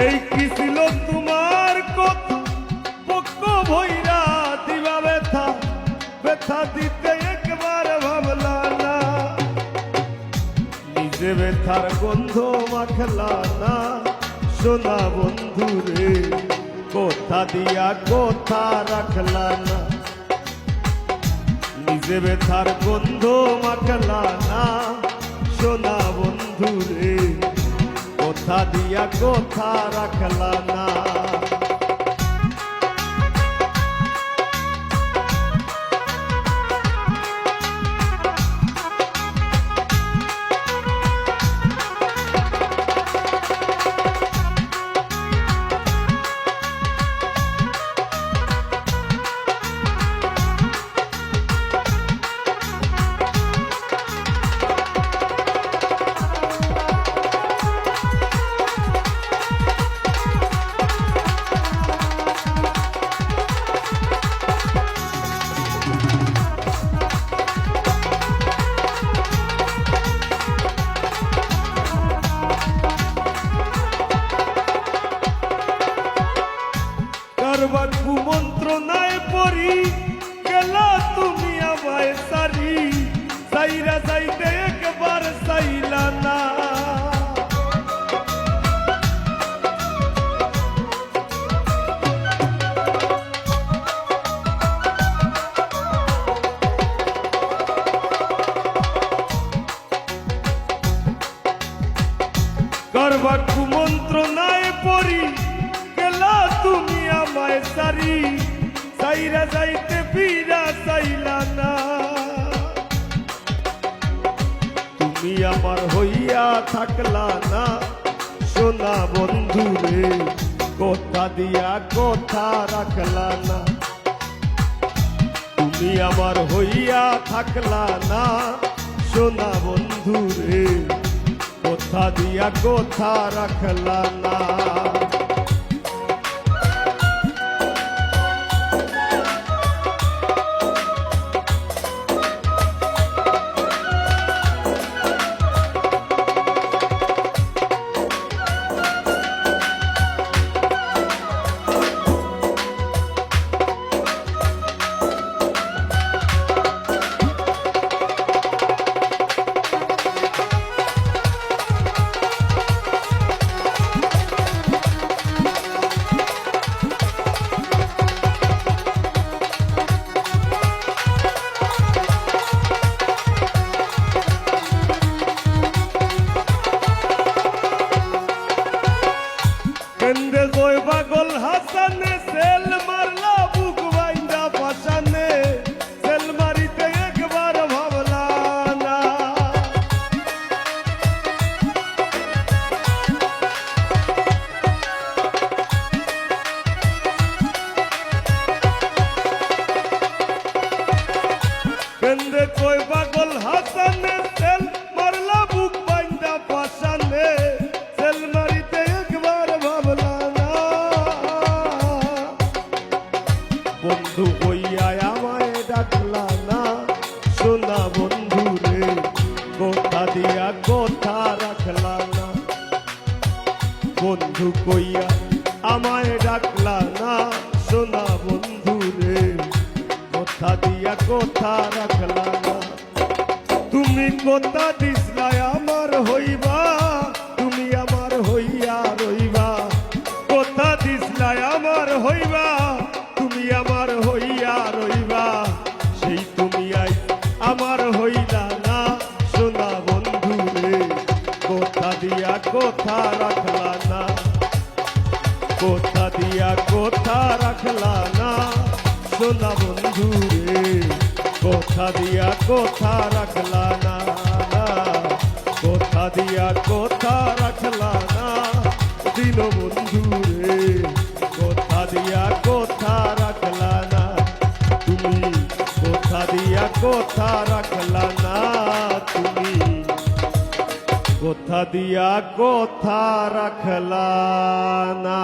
এই কি ছিল তোমার কথা পক্ষ ভৈরা দিবা ব্যথা ব্যথা দিতে একবার ভাবলা না নিজে ব্যথার গন্ধ মাখলা না সোনা বন্ধু রে কথা দিয়া কথা রাখলা না নিজে ব্যথার গন্ধ মাখলা না সোনা বন্ধু রে কথা দিয়া কথা রাখলা না কারবার কুমন্ত্রণায় পড়ি গেলা তুমি আমায় সারি সাইরা যাইতে একবার চাইলা না কারবার কুমন্ত্রণায় পড়ি গেলা তুমি আমায় সারি সাইরা যাইতে ফিরা চাইলা না তুমি আমার হইয়া থাকলা না সোনা বন্ধু রে কথা দিয়া কথা রাখলা না তুমি আমার হইয়া থাকলা না সোনা বন্ধু রে কথা দিয়া কথা রাখলা না কেন্দ্রে জয় পাগল হাসানে সেল মারলা বুক বাইন্দা পাশানে সেল মারিতে একবার ভাবলা না কেন্দ্রে জয় পাগল হাসানে সেল মারলা বুক বাইন্দা পাশানে সেল মারিতে বন্ধু হইয়া আমায় ডাকলা না সোনা বন্ধু রে কথা দিয়া কথা রাখলা না বন্ধু কইয়া আমায় ডাকলা না সোনা বন্ধু রে কথা দিয়া কথা রাখলা না তুমি কথা দিসলাই আমার হইবা তুমি আমার হইয়া রইবা কথা দিসলাই আমার হইবা তুমি আমার হইয়া রইবা সেই তুমি আই আমার হইলা না সোনা বন্ধু রে কথা দিয়া কথা রাখলা না কথা দিয়া কথা রাখলা না সোনা বন্ধু রে কথা দিয়া কথা রাখলা না কথা দিয়া কথা রাখলা না দিন বন্ধু রে কথা দিয়া কথা রাখলা না তুমি কথা দিয়া কথা রাখলা না তুমি কথা দিয়া কথা রাখলা না।